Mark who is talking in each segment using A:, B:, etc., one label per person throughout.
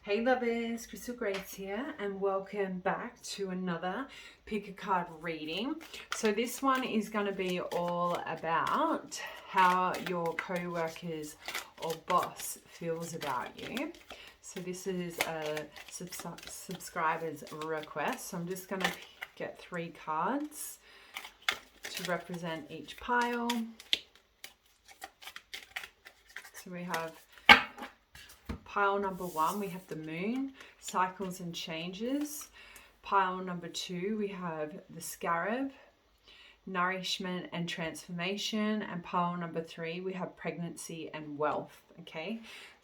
A: Hey lovers, Crystal Grace here and welcome back to another pick a card reading. So this one is going to be all about how your co-workers or boss feels about you. So this is a subscriber's request. So I'm just going to get 3 cards to represent each pile. So we have pile number 1, we have the moon, cycles and changes. Pile number 2, we have the scarab, nourishment and transformation. And pile number 3, we have pregnancy and wealth. Okay,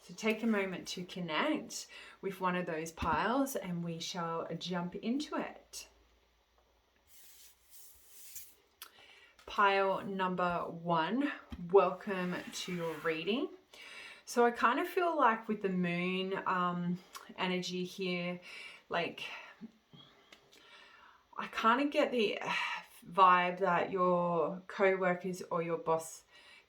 A: so take a moment to connect with one of those piles and we shall jump into it. Pile number 1, welcome to your reading. So I kind of feel like with the moon energy here, like I kind of get the vibe that your co-workers or your boss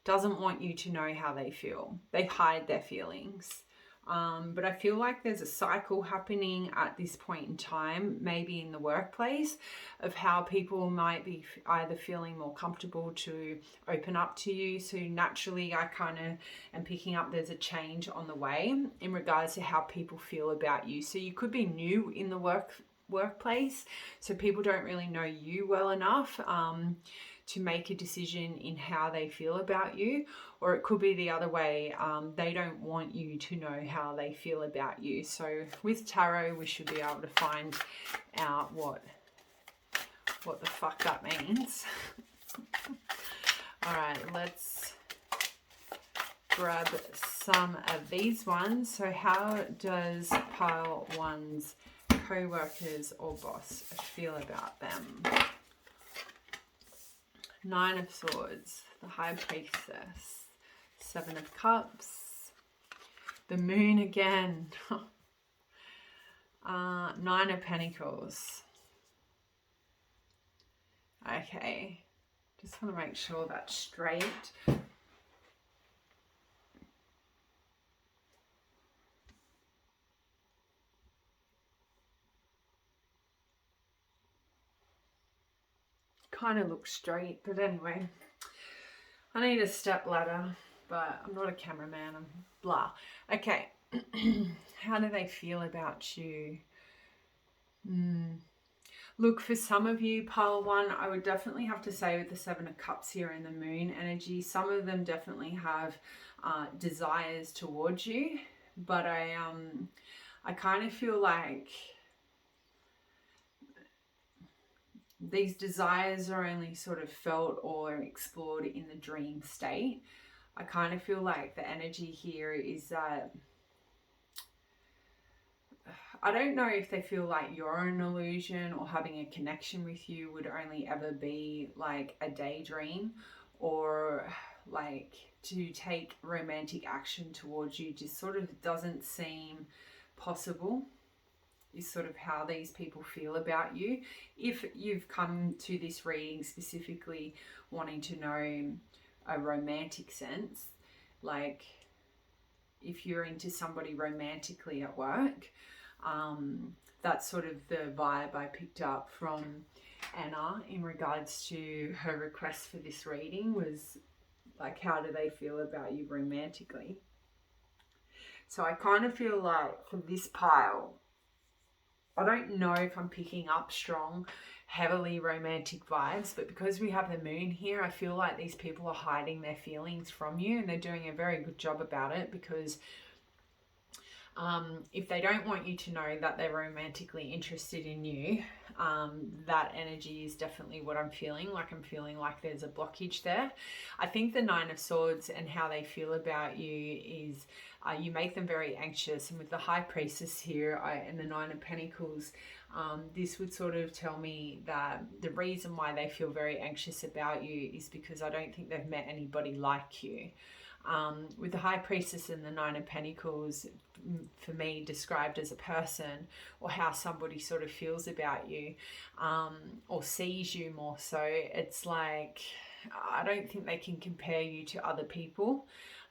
A: doesn't want you to know how they feel. They hide their feelings. But I feel like there's a cycle happening at this point in time, maybe in the workplace, of how people might be either feeling more comfortable to open up to you. So naturally, I kind of am picking up there's a change on the way in regards to how people feel about you. So you could be new in the workplace, so people don't really know you well enough to make a decision in how they feel about you, or it could be the other way. They don't want you to know how they feel about you. So with tarot, we should be able to find out what the fuck that means. All right, let's grab some of these ones. So how does pile 1's co-workers or boss feel about them? 9 of Swords, the High Priestess, 7 of Cups, the Moon again, 9 of Pentacles. Okay, just want to make sure that's straight. Kind of looks straight, but anyway, I need a step ladder, but I'm not a cameraman, I'm blah. Okay, how do they feel about you? Look, for some of you, pile 1, I would definitely have to say with the 7 of Cups here and the moon energy, some of them definitely have desires towards you, but I kind of feel like these desires are only sort of felt or explored in the dream state. I kind of feel like the energy here is that I don't know if they feel like you're an illusion or having a connection with you would only ever be like a daydream, or like to take romantic action towards you just sort of doesn't seem possible. Is sort of how these people feel about you. If you've come to this reading specifically wanting to know a romantic sense, like if you're into somebody romantically at work, that's sort of the vibe I picked up from Anna in regards to her request for this reading, was like, how do they feel about you romantically? So I kind of feel like for this pile, I don't know if I'm picking up strong, heavily romantic vibes, but because we have the moon here, I feel like these people are hiding their feelings from you, and they're doing a very good job about it, because if they don't want you to know that they're romantically interested in you, that energy is definitely what I'm feeling. Like I'm feeling like there's a blockage there. I think the 9 of Swords and how they feel about you is you make them very anxious. And with the High Priestess here and the 9 of Pentacles, this would sort of tell me that the reason why they feel very anxious about you is because I don't think they've met anybody like you. With the High Priestess and the 9 of Pentacles, for me, described as a person, or how somebody sort of feels about you, or sees you more so, it's like I don't think they can compare you to other people.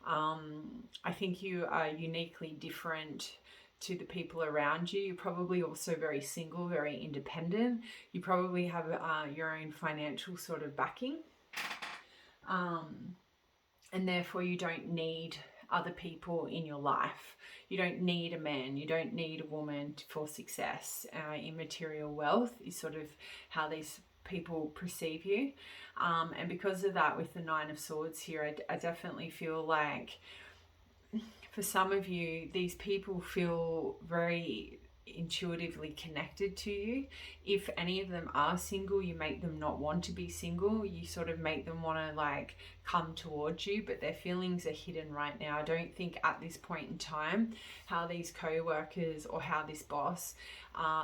A: I think you are uniquely different to the people around you. You're probably also very single, very independent. You probably have your own financial sort of backing. And therefore you don't need other people in your life. You don't need a man. You don't need a woman for success. Immaterial wealth is sort of how these people perceive you. And because of that, with the Nine of Swords here, I definitely feel like for some of you, these people feel very intuitively connected to you. If any of them are single, you make them not want to be single. You sort of make them want to like come towards you, but their feelings are hidden right now. I don't think at this point in time how these co-workers or how this boss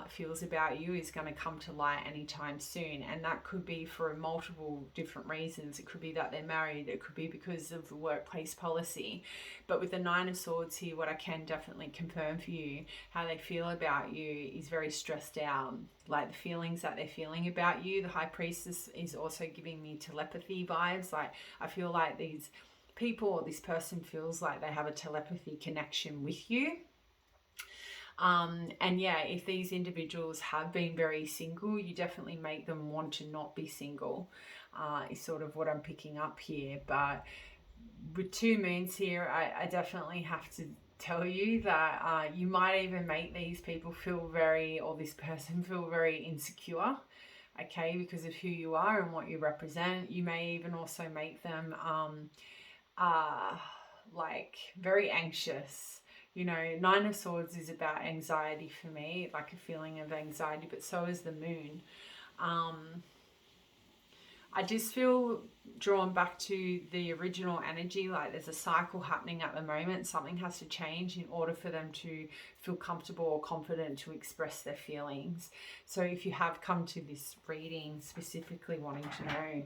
A: feels about you is going to come to light anytime soon. And that could be for multiple different reasons. It could be that they're married. It could be because of the workplace policy. But with the Nine of Swords here, what I can definitely confirm for you, how they feel about you is very stressed out. Like the feelings that they're feeling about you. The High Priestess is also giving me telepathy vibes. Like I feel like these people or this person feels like they have a telepathy connection with you. And yeah, if these individuals have been very single, you definitely make them want to not be single, is sort of what I'm picking up here. But with two moons here, I definitely have to tell you that you might even make these people feel very, or this person feel very insecure, okay, because of who you are and what you represent. You may even also make them like very anxious. You know, Nine of Swords is about anxiety for me, like a feeling of anxiety, but so is the moon. I just feel drawn back to the original energy, like there's a cycle happening at the moment. Something has to change in order for them to feel comfortable or confident to express their feelings. So if you have come to this reading specifically wanting to know,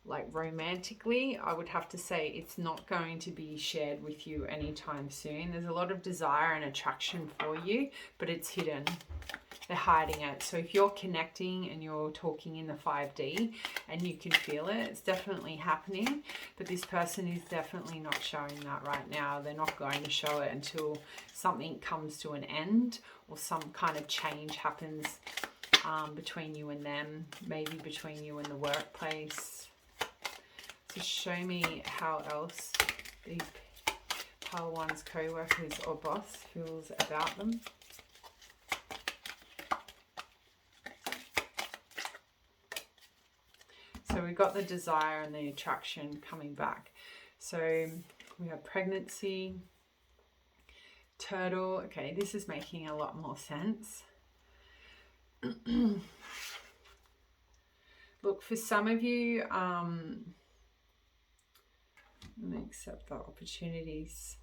A: like romantically, I would have to say it's not going to be shared with you anytime soon. There's a lot of desire and attraction for you, but it's hidden. They're hiding it. So if you're connecting and you're talking in the 5D and you can feel it, it's definitely happening. But this person is definitely not showing that right now. They're not going to show it until something comes to an end or some kind of change happens between you and them, maybe between you and the workplace. So show me how else these Pile One's co-workers or boss feels about them. So we've got the desire and the attraction coming back. So we have pregnancy, turtle. Okay, this is making a lot more sense. Look, for some of you, let me accept the opportunities.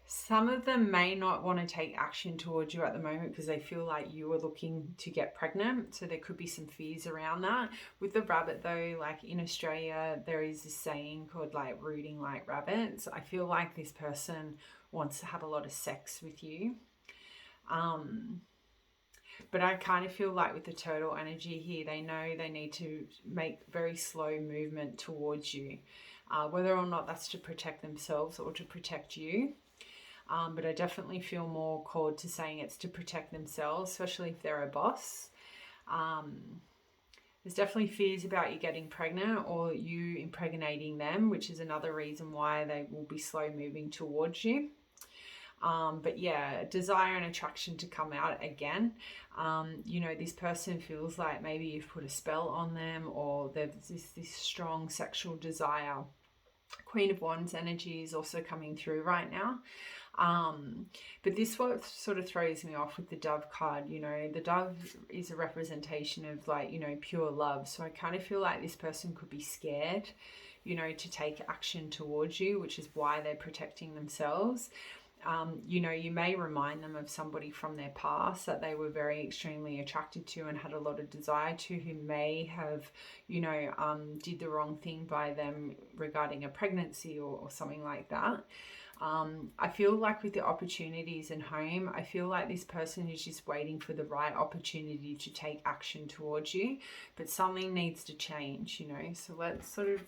A: Some of them may not want to take action towards you at the moment because they feel like you are looking to get pregnant. So there could be some fears around that. With the rabbit though, like in Australia, there is this saying called like rooting like rabbits. I feel like this person wants to have a lot of sex with you. But I kind of feel like with the turtle energy here, they know they need to make very slow movement towards you, whether or not that's to protect themselves or to protect you. But I definitely feel more called to saying it's to protect themselves, especially if they're a boss. There's definitely fears about you getting pregnant or you impregnating them, which is another reason why they will be slow moving towards you. But yeah, desire and attraction to come out again. You know, this person feels like maybe you've put a spell on them or there's this strong sexual desire. Queen of Wands energy is also coming through right now. But this what sort of throws me off with the Dove card. You know, the Dove is a representation of like, you know, pure love. So I kind of feel like this person could be scared, you know, to take action towards you, which is why they're protecting themselves. You know, you may remind them of somebody from their past that they were very extremely attracted to and had a lot of desire to, who may have, you know, did the wrong thing by them regarding a pregnancy or something like that. I feel like with the opportunities in home, I feel like this person is just waiting for the right opportunity to take action towards you, but something needs to change, you know. So let's sort of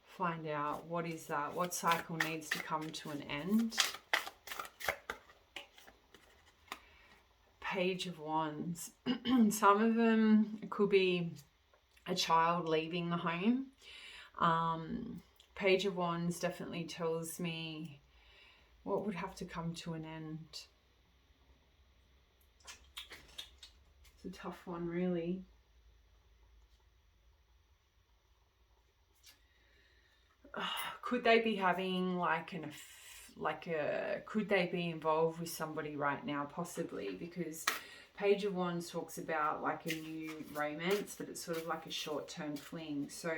A: find out what is that, what cycle needs to come to an end. Page of Wands. Some of them could be a child leaving the home. Page of Wands definitely tells me what would have to come to an end. It's a tough one, really. Could they be having could they be involved with somebody right now? Possibly, because Page of Wands talks about like a new romance, but it's sort of like a short-term fling. So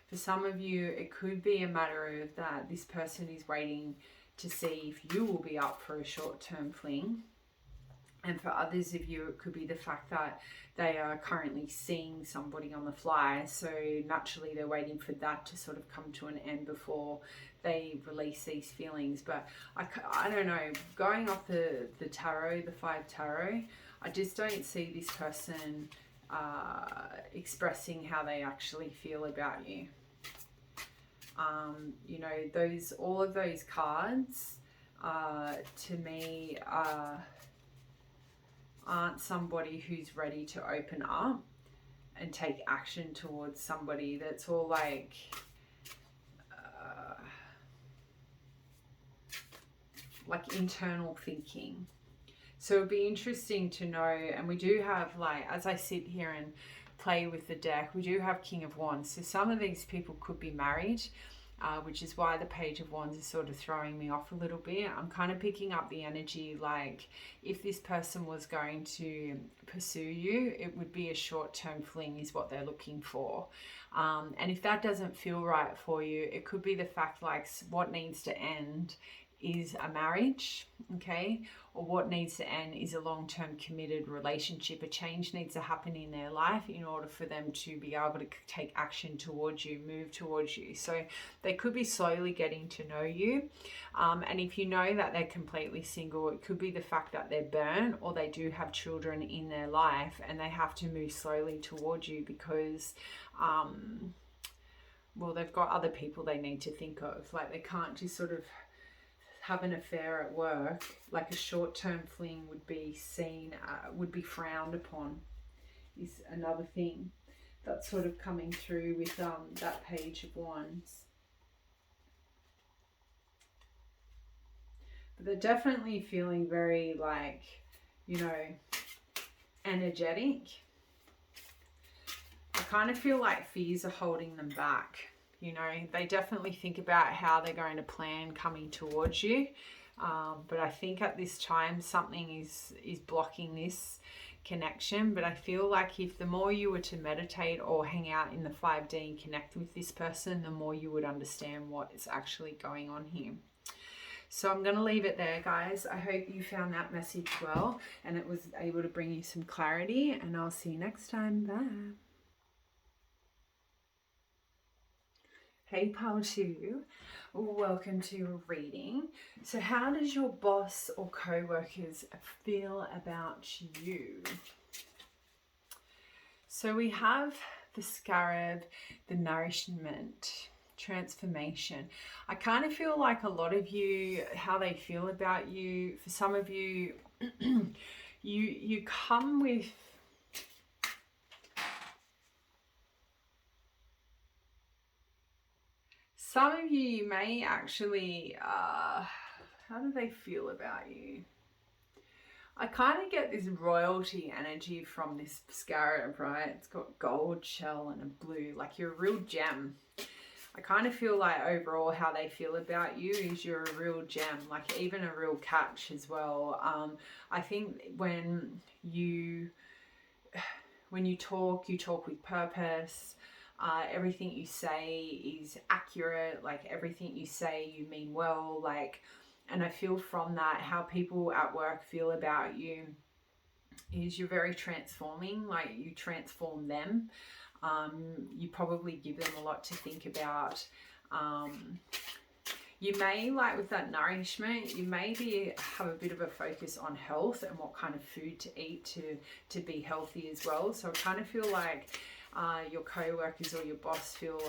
A: for some of you, it could be a matter of that this person is waiting to see if you will be up for a short-term fling. And for others of you, it could be the fact that they are currently seeing somebody on the fly. So naturally, they're waiting for that to sort of come to an end before they release these feelings. But I don't know. Going off the tarot, the 5 tarot, I just don't see this person expressing how they actually feel about you. You know, all of those cards to me aren't somebody who's ready to open up and take action towards somebody. That's all like internal thinking. So it'd be interesting to know, and we do have, like, as I sit here and play with the deck, we do have King of Wands. So some of these people could be married, which is why the Page of Wands is sort of throwing me off a little bit. I'm kind of picking up the energy, like if this person was going to pursue you, it would be a short-term fling is what they're looking for. And if that doesn't feel right for you, it could be the fact like what needs to end is a marriage, okay? Or what needs to end is a long-term committed relationship. A change needs to happen in their life in order for them to be able to take action towards you, move towards you. So they could be slowly getting to know you. And if you know that they're completely single, it could be the fact that they're burnt or they do have children in their life and they have to move slowly towards you because well, they've got other people they need to think of. Like they can't just sort of have an affair at work. Like a short-term fling would be seen, would be frowned upon, is another thing that's sort of coming through with that Page of Wands. But they're definitely feeling very like, you know, energetic. I kind of feel like fears are holding them back. You know, they definitely think about how they're going to plan coming towards you. But I think at this time, something is blocking this connection. But I feel like if the more you were to meditate or hang out in the 5D and connect with this person, the more you would understand what is actually going on here. So I'm going to leave it there, guys. I hope you found that message well and it was able to bring you some clarity. And I'll see you next time. Bye. Hey Pile 2, welcome to your reading. So how does your boss or co-workers feel about you? So we have the Scarab, the Nourishment, Transformation. I kind of feel like a lot of you, how they feel about you, for some of you, you come with some of you may actually, how do they feel about you? I kind of get this royalty energy from this Scarab, right? It's got gold shell and a blue, like you're a real gem. I kind of feel like overall how they feel about you is you're a real gem, like even a real catch as well. I think when you talk with purpose. Everything you say is accurate, like everything you say you mean well, like, and I feel from that how people at work feel about you is you're very transforming, like you transform them. You probably give them a lot to think about. You may, like with that nourishment, you maybe have a bit of a focus on health and what kind of food to eat to be healthy as well. So I kind of feel like your co-workers or your boss feel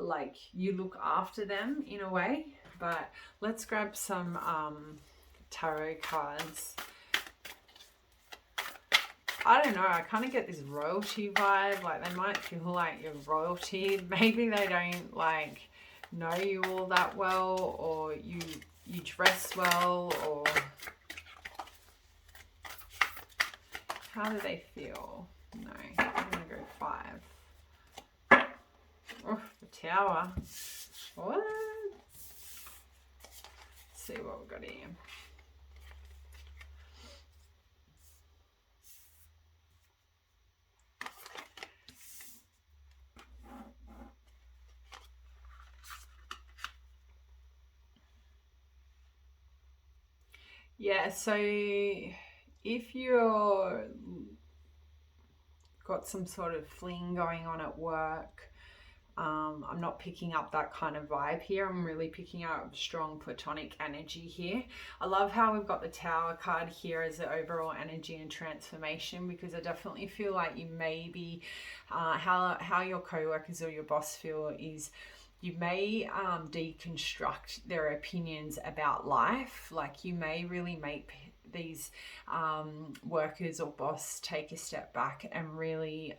A: like you look after them in a way. But let's grab some tarot cards. I don't know, I kind of get this royalty vibe, like they might feel like you're royalty. Maybe they don't like know you all that well, or you dress well, or how do they feel? No, I'm gonna go 5. Oh, the Tower. What? Let's see what we've got here. Yeah, so if you're got some sort of fling going on at work, I'm not picking up that kind of vibe here. I'm really picking up strong platonic energy here. I love how we've got the Tower card here as the overall energy and transformation, because I definitely feel like you may be, how your co-workers or your boss feel is you may deconstruct their opinions about life. Like you may really make these workers or boss take a step back and really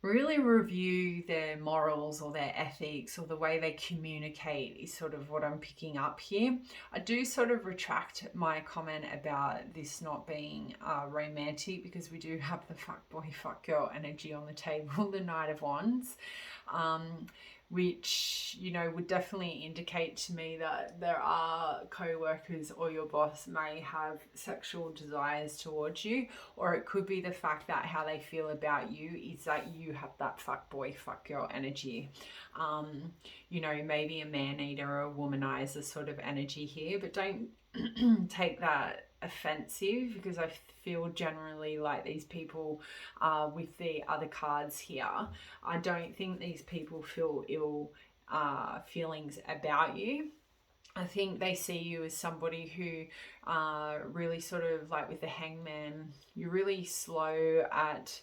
A: really review their morals or their ethics, or the way they communicate is sort of what I'm picking up here. I do sort of retract my comment about this not being romantic, because we do have the fuck boy, fuck girl energy on the table, the Knight of Wands, which, you know, would definitely indicate to me that there are co-workers or your boss may have sexual desires towards you, or it could be the fact that how they feel about you is that you have that fuck boy, fuck girl energy. You know, maybe a man eater or a womanizer sort of energy here, but don't take that offensive, because I feel generally like these people with the other cards here, I don't think these people feel ill feelings about you. I think they see you as somebody who really sort of like with the Hangman, you're really slow at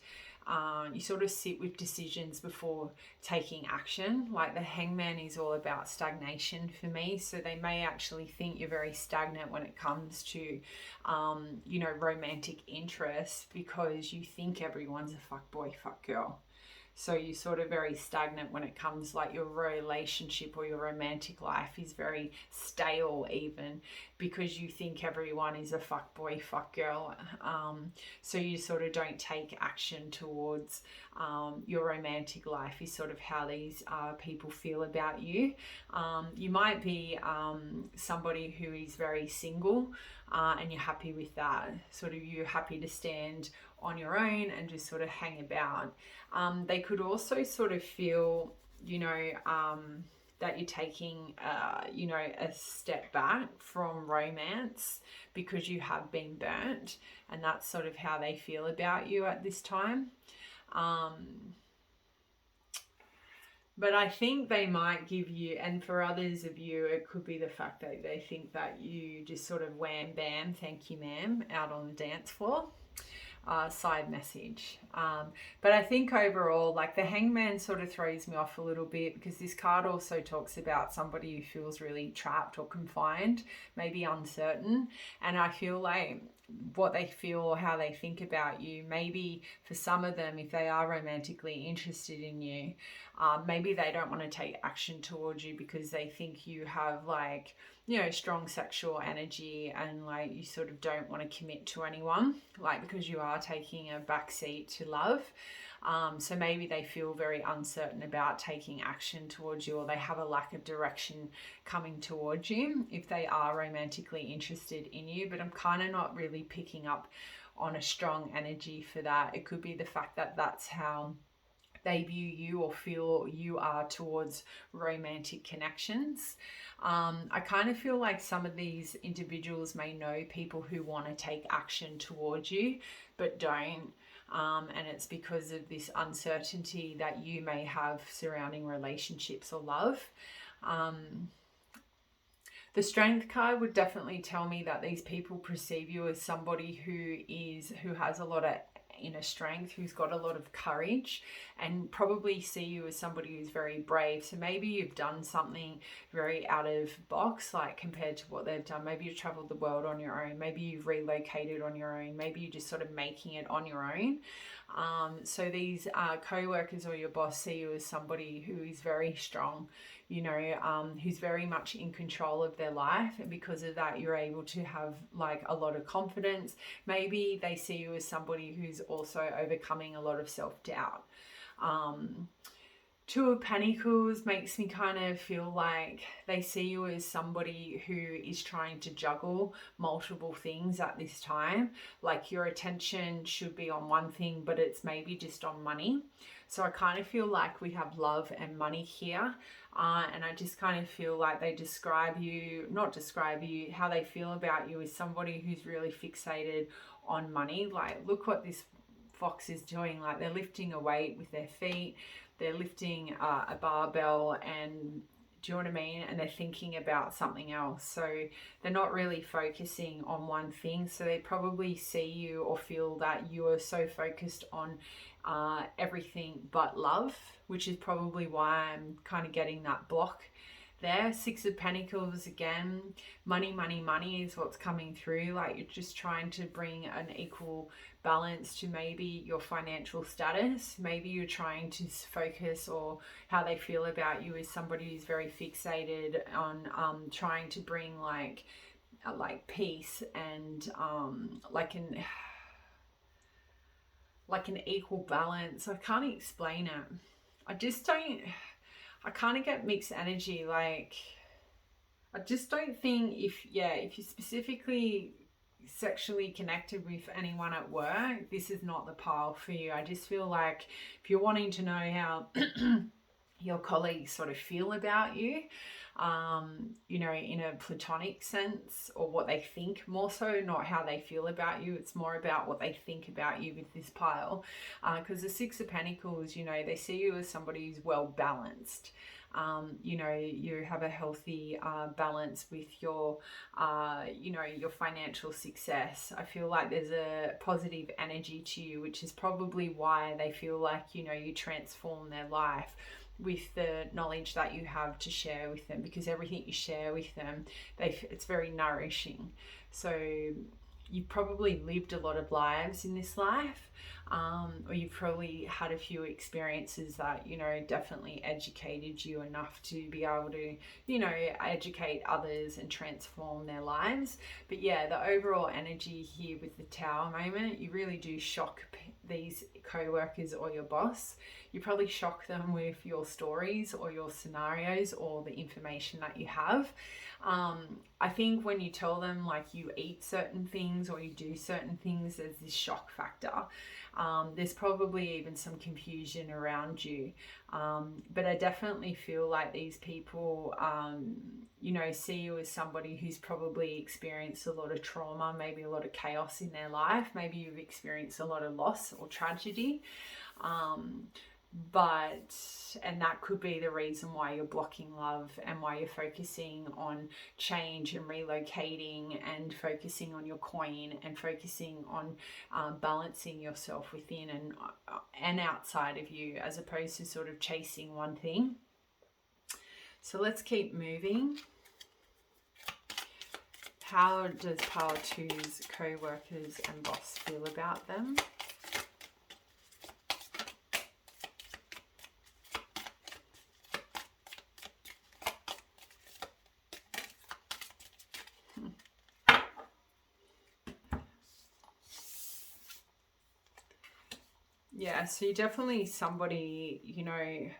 A: you sort of sit with decisions before taking action. Like the Hangman is all about stagnation for me, so they may actually think you're very stagnant when it comes to you know, romantic interest, because you think everyone's a fuck boy, fuck girl. So you're sort of very stagnant when it comes, like your relationship or your romantic life is very stale, even because you think everyone is a fuck boy, fuck girl. So you sort of don't take action towards your romantic life is sort of how these people feel about you. You might be somebody who is very single and you're happy with that. Sort of you're happy to stand on your own and just sort of hang about. They could also sort of feel, you know, that you're taking, you know, a step back from romance because you have been burnt, and that's sort of how they feel about you at this time. But I think they might give you, and for others of you, it could be the fact that they think that you just sort of wham bam, thank you ma'am, out on the dance floor. Side message. But I think overall, like the Hangman sort of throws me off a little bit, because this card also talks about somebody who feels really trapped or confined, maybe uncertain. And I feel like what they feel or how they think about you, maybe for some of them, if they are romantically interested in you, maybe they don't want to take action towards you because they think you have, like, you know, strong sexual energy, and like you sort of don't want to commit to anyone, like because you are taking a back seat to love. So maybe they feel very uncertain about taking action towards you, or they have a lack of direction coming towards you if they are romantically interested in you. But I'm kind of not really picking up on a strong energy for that. It could be the fact that that's how they view you or feel you are towards romantic connections. I kind of feel like some of these individuals may know people who want to take action towards you but don't. And it's because of this uncertainty that you may have surrounding relationships or love. The Strength card would definitely tell me that these people perceive you as somebody who has a lot of inner strength, who's got a lot of courage, and probably see you as somebody who's very brave. So maybe you've done something very out of box, like compared to what they've done. Maybe you've traveled the world on your own. Maybe you've relocated on your own. Maybe you're just sort of making it on your own. So these co-workers or your boss see you as somebody who is very strong, you know, who's very much in control of their life. And because of that, you're able to have like a lot of confidence. Maybe they see you as somebody who's also overcoming a lot of self-doubt. Two of Pentacles makes me kind of feel like they see you as somebody who is trying to juggle multiple things at this time. Like your attention should be on one thing, but it's maybe just on money. So I kind of feel like we have love and money here. And I just kind of feel like they how they feel about you as somebody who's really fixated on money. Like, look what this fox is doing. Like, they're lifting a weight with their feet. They're lifting a barbell, and do you know what I mean? And they're thinking about something else. So they're not really focusing on one thing. So they probably see you or feel that you are so focused on everything but love, which is probably why I'm kind of getting that block there. Six of Pentacles again, money is what's coming through. Like, you're just trying to bring an equal balance to maybe your financial status. Maybe you're trying to focus, or how they feel about you is somebody who's very fixated on trying to bring like peace and like an equal balance. I can't explain it. I kind of get mixed energy. Like, I just don't think if you're specifically sexually connected with anyone at work, this is not the pile for you. I just feel like if you're wanting to know how your colleagues sort of feel about you, you know, in a platonic sense, or what they think, more so not how they feel about you. It's more about what they think about you with this pile. Because the Six of Pentacles, you know, they see you as somebody who's well balanced. You know, you have a healthy balance with your, you know, your financial success. I feel like there's a positive energy to you, which is probably why they feel like, you know, you transform their life with the knowledge that you have to share with them, because everything you share with them, it's very nourishing. So you've probably lived a lot of lives in this life, or you've probably had a few experiences that, you know, definitely educated you enough to be able to, you know, educate others and transform their lives. But yeah, the overall energy here with the Tower moment, you really do shock these co-workers or your boss. You probably shock them with your stories or your scenarios or the information that you have. I think when you tell them like you eat certain things or you do certain things, there's this shock factor. There's probably even some confusion around you. But I definitely feel like these people, you know, see you as somebody who's probably experienced a lot of trauma, maybe a lot of chaos in their life. Maybe you've experienced a lot of loss or tragedy. And that could be the reason why you're blocking love and why you're focusing on change and relocating and focusing on your coin and focusing on balancing yourself within and outside of you, as opposed to sort of chasing one thing. So let's keep moving. How does Power 2's co-workers and boss feel about them? Yeah, so you're definitely somebody, you know,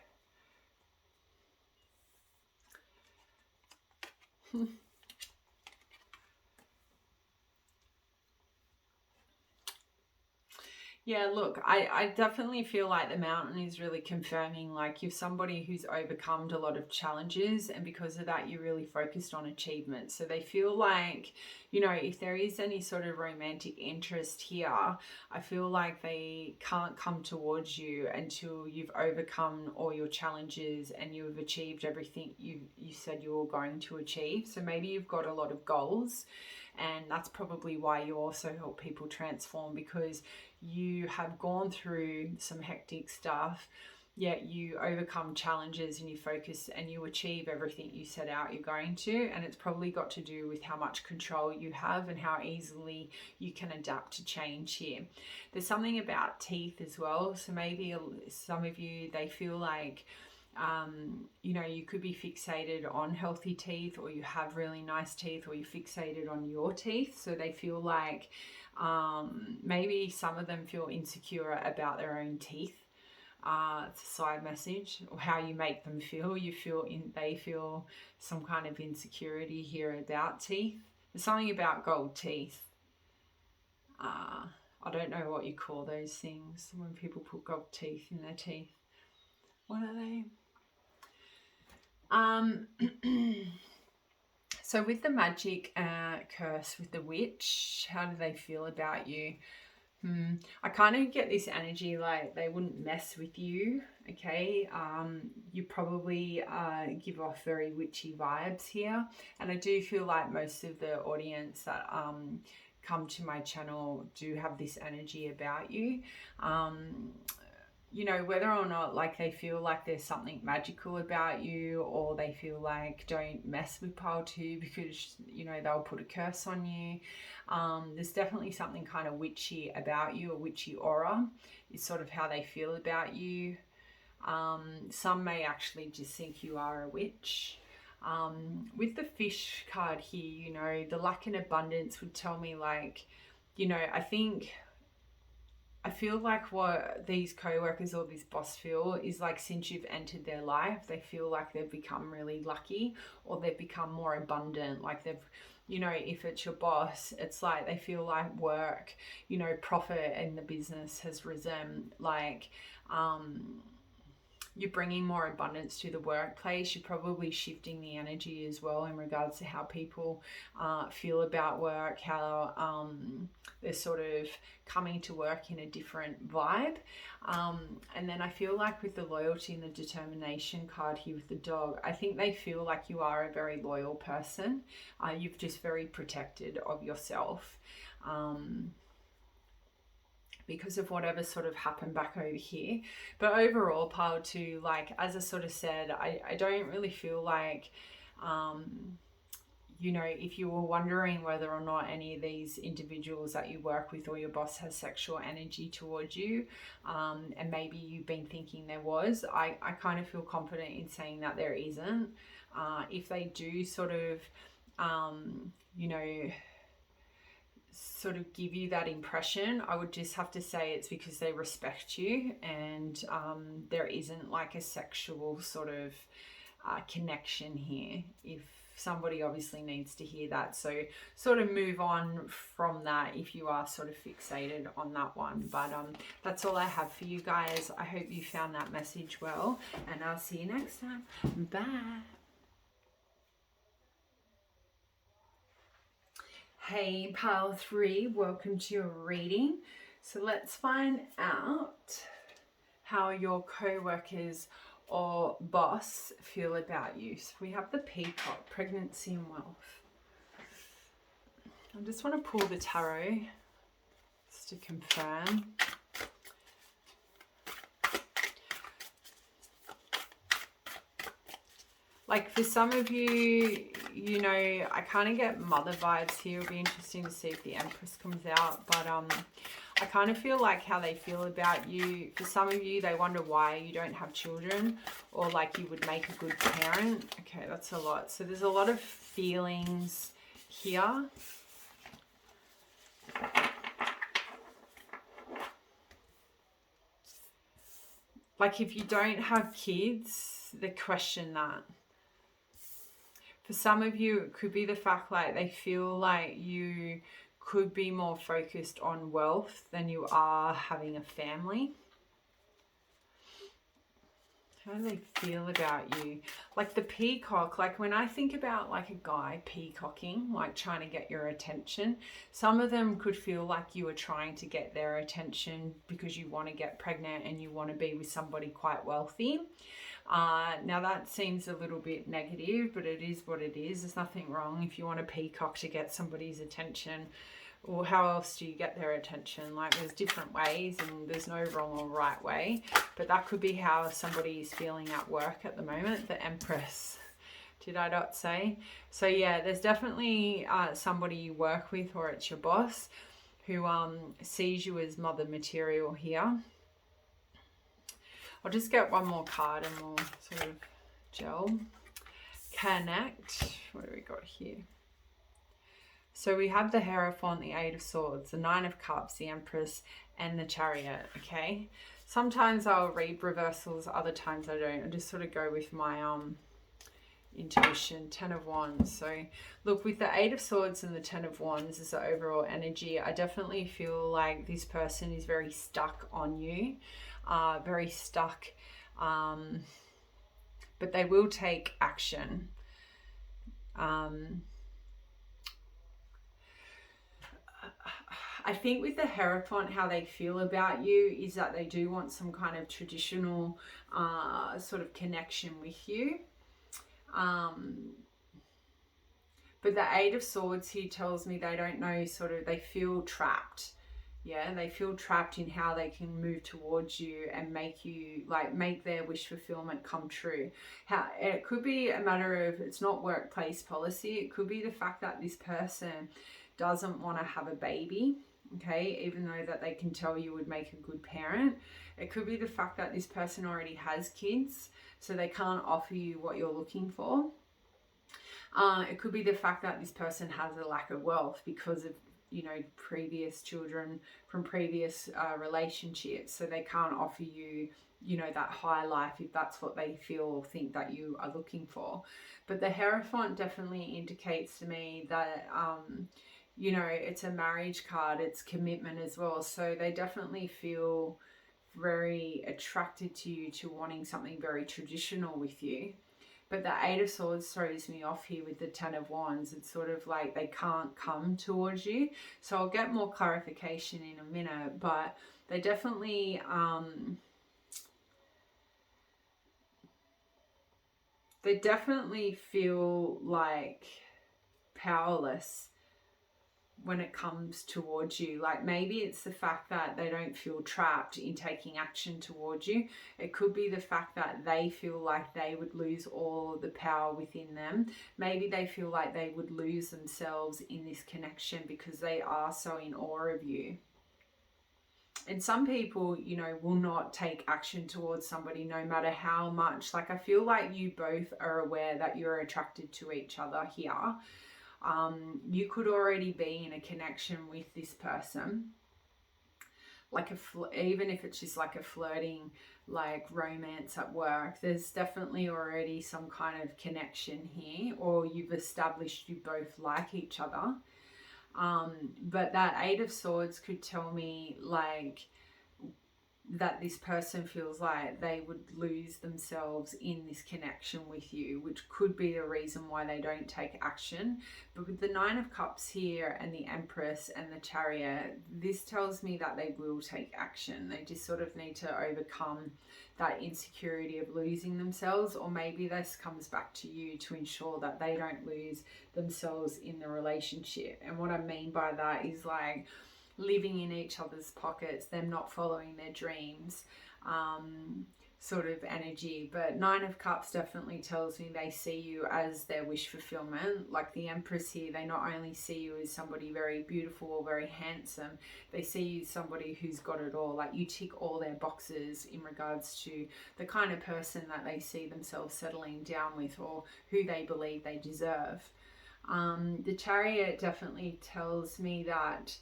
A: yeah, look, I definitely feel like the mountain is really confirming like you're somebody who's overcome a lot of challenges, and because of that you're really focused on achievement. So they feel like, you know, if there is any sort of romantic interest here, I feel like they can't come towards you until you've overcome all your challenges and you've achieved everything you said you were going to achieve. So maybe you've got a lot of goals And that's probably why you also help people transform, because you have gone through some hectic stuff, yet you overcome challenges and you focus and you achieve everything you set out you're going to. And it's probably got to do with how much control you have and how easily you can adapt to change here. There's something about teeth as well. So maybe some of you, they feel like you know, you could be fixated on healthy teeth, or you have really nice teeth, or you're fixated on your teeth. So they feel like maybe some of them feel insecure about their own teeth. It's a side message, or how you make them feel. They feel some kind of insecurity here about teeth. There's something about gold teeth. I don't know what you call those things when people put gold teeth in their teeth. What are they? So with the magic curse, with the witch, how do they feel about you? I kind of get this energy like they wouldn't mess with you, okay? You probably give off very witchy vibes here. And I do feel like most of the audience that come to my channel do have this energy about you. You know, whether or not like they feel like there's something magical about you, or they feel like don't mess with pile 2 because, you know, they'll put a curse on you. There's definitely something kind of witchy about you, a witchy aura is sort of how they feel about you. Some may actually just think you are a witch. With the fish card here, you know, the lack and abundance would tell me like, you know, I feel like what these co-workers or this boss feel is like, since you've entered their life, they feel like they've become really lucky, or they've become more abundant. Like they've, you know, if it's your boss, it's like they feel like work, you know, profit in the business has risen. Like, you're bringing more abundance to the workplace. You're probably shifting the energy as well in regards to how people feel about work, how they're sort of coming to work in a different vibe. And then I feel like with the loyalty and the determination card here with the dog, I think they feel like you are a very loyal person. You've just very protected of yourself. Because of whatever sort of happened back over here. But overall, pile 2, like as I sort of said, I don't really feel like, you know, if you were wondering whether or not any of these individuals that you work with or your boss has sexual energy towards you, and maybe you've been thinking there was, I kind of feel confident in saying that there isn't. If they do sort of, you know, sort of give you that impression, I would just have to say it's because they respect you, and there isn't like a sexual sort of connection here. If somebody obviously needs to hear that, so sort of move on from that if you are sort of fixated on that one. But that's all I have for you guys. I hope you found that message well, and I'll see you next time. Bye. Hey pile 3, welcome to your reading. So let's find out how your co-workers or boss feel about you. So we have the Peacock, pregnancy and wealth. I just want to pull the tarot just to confirm. Like for some of you, you know, I kind of get mother vibes here. It'll be interesting to see if the Empress comes out. But I kind of feel like how they feel about you. For some of you, they wonder why you don't have children, or like you would make a good parent. Okay, that's a lot. So there's a lot of feelings here. Like if you don't have kids, they question that. For some of you, it could be the fact like they feel like you could be more focused on wealth than you are having a family. How do they feel about you? Like the peacock, like when I think about like a guy peacocking, like trying to get your attention, some of them could feel like you were trying to get their attention because you want to get pregnant and you want to be with somebody quite wealthy. Now that seems a little bit negative, but it is what it is. There's nothing wrong if you want a peacock to get somebody's attention. Or how else do you get their attention? Like, there's different ways and there's no wrong or right way. But that could be how somebody is feeling at work at the moment. The Empress. Did I not say? So yeah, there's definitely somebody you work with, or it's your boss, who sees you as mother material here. I'll just get one more card and we'll sort of gel. Connect. What do we got here? So we have the Hierophant, the Eight of Swords, the Nine of Cups, the Empress, and the Chariot, okay? Sometimes I'll read reversals, other times I don't. I just sort of go with my intuition. Ten of Wands. So look, with the Eight of Swords and the Ten of Wands as the overall energy, I definitely feel like this person is very stuck on you. Very stuck, but they will take action. I think with the Hierophant, how they feel about you is that they do want some kind of traditional sort of connection with you. But the Eight of Swords here tells me they don't know, sort of, they feel trapped. Yeah, they feel trapped in how they can move towards you and make you, like, make their wish fulfillment come true. It could be a matter of, it's not workplace policy. It could be the fact that this person doesn't want to have a baby, okay, even though that they can tell you would make a good parent. It could be the fact that this person already has kids, so they can't offer you what you're looking for. It could be the fact that this person has a lack of wealth because of, you know, previous children from previous relationships, so they can't offer you, you know, that high life if that's what they feel or think that you are looking for. But the Hierophant definitely indicates to me that you know, it's a marriage card, it's commitment as well, so they definitely feel very attracted to you, to wanting something very traditional with you. But the Eight of Swords throws me off here with the Ten of Wands. It's sort of like they can't come towards you. So I'll get more clarification in a minute, but they definitely feel like powerless when it comes towards you. Like, maybe it's the fact that they don't feel trapped in taking action towards you. It could be the fact that they feel like they would lose all the power within them. Maybe they feel like they would lose themselves in this connection because they are so in awe of you. And some people, you know, will not take action towards somebody no matter how much. Like, I feel like you both are aware that you're attracted to each other here. You could already be in a connection with this person, like even if it's just like a flirting, like romance at work. There's definitely already some kind of connection here, or you've established you both like each other. But that Eight of Swords could tell me, like, that this person feels like they would lose themselves in this connection with you, which could be the reason why they don't take action. But with the Nine of Cups here and the Empress and the Chariot, this tells me that they will take action. They just sort of need to overcome that insecurity of losing themselves, or maybe this comes back to you to ensure that they don't lose themselves in the relationship. And what I mean by that is, like, living in each other's pockets, them not following their dreams, sort of energy. But Nine of Cups definitely tells me they see you as their wish fulfillment. Like the Empress here, they not only see you as somebody very beautiful or very handsome, they see you as somebody who's got it all. Like, you tick all their boxes in regards to the kind of person that they see themselves settling down with, or who they believe they deserve. The Chariot definitely tells me that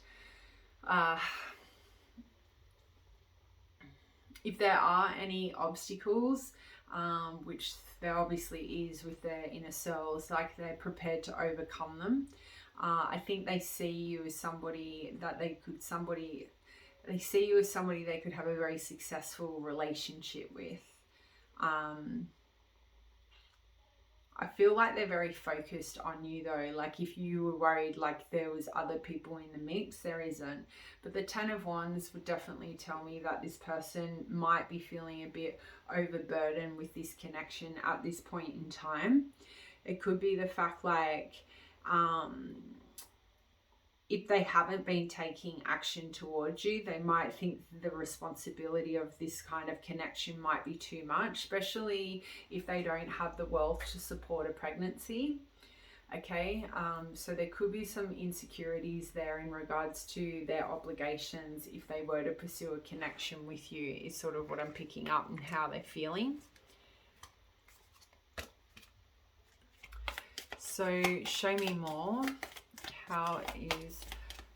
A: if there are any obstacles, which there obviously is with their inner selves, like, they're prepared to overcome them. I think they see you as somebody that they see you as somebody they could have a very successful relationship with. I feel like they're very focused on you though. Like if you were worried like there was other people in the mix, there isn't. But the Ten of Wands would definitely tell me that this person might be feeling a bit overburdened with this connection at this point in time. It could be the fact like if they haven't been taking action towards you, they might think the responsibility of this kind of connection might be too much, especially if they don't have the wealth to support a pregnancy. Okay, so there could be some insecurities there in regards to their obligations if they were to pursue a connection with you, is sort of what I'm picking up and how they're feeling. So show me more. How is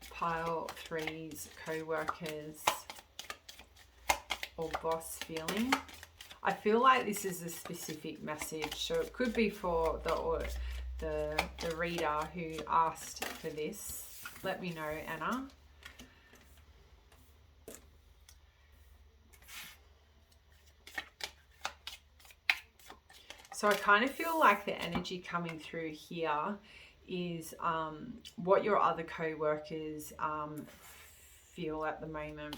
A: pile 3's co-workers or boss feeling? I feel like this is a specific message, so it could be for the reader who asked for this. Let me know, Anna. So I kind of feel like the energy coming through here is what your other co-workers feel at the moment.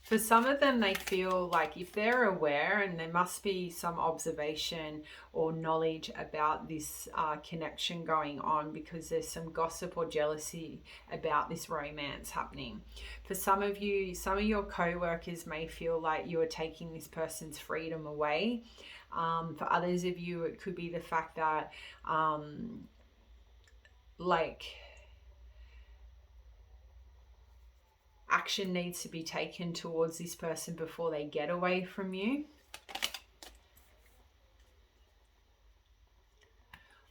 A: For some of them, they feel like if they're aware, and there must be some observation or knowledge about this connection going on, because there's some gossip or jealousy about this romance happening. For some of you, some of your co-workers may feel like you are taking this person's freedom away. For others of you, it could be the fact that like action needs to be taken towards this person before they get away from you.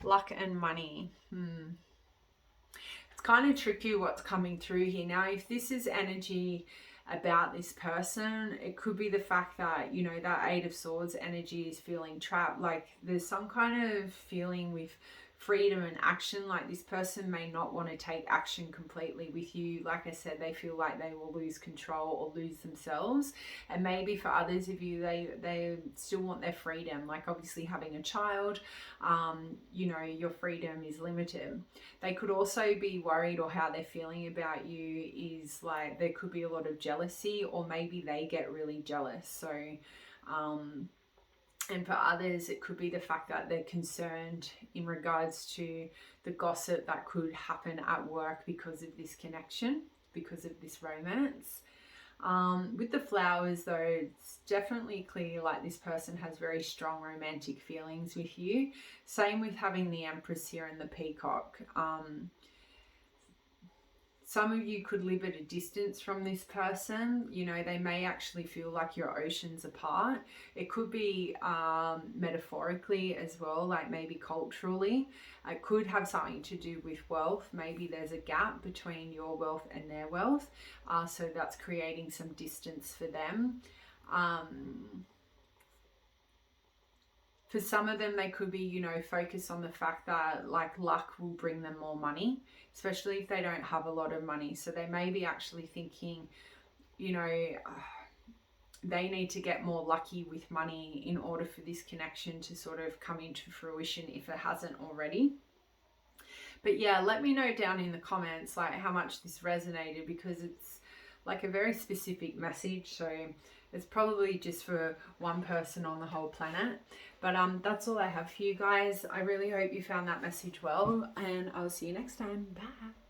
A: Luck and money. It's kind of tricky what's coming through here. Now, if this is energy about this person, it could be the fact that, you know, that Eight of Swords energy is feeling trapped. Like there's some kind of feeling with freedom and action, like this person may not want to take action completely with you. Like I said, they feel like they will lose control or lose themselves. And maybe for others of you, they still want their freedom. Like obviously having a child, you know, your freedom is limited. They could also be worried, or how they're feeling about you is like there could be a lot of jealousy, or maybe they get really jealous. So and for others, it could be the fact that they're concerned in regards to the gossip that could happen at work because of this connection, because of this romance. With the flowers though, it's definitely clear like this person has very strong romantic feelings with you. Same with having the Empress here and the Peacock. Some of you could live at a distance from this person. You know, they may actually feel like you're oceans apart. It could be metaphorically as well, like maybe culturally. It could have something to do with wealth. Maybe there's a gap between your wealth and their wealth. So that's creating some distance for them. For some of them, they could be, you know, focused on the fact that like luck will bring them more money, especially if they don't have a lot of money. So they may be actually thinking, you know, they need to get more lucky with money in order for this connection to sort of come into fruition if it hasn't already. But yeah, let me know down in the comments like how much this resonated, because it's like a very specific message. So it's probably just for one person on the whole planet. But that's all I have for you guys. I really hope you found that message well, and I'll see you next time. Bye.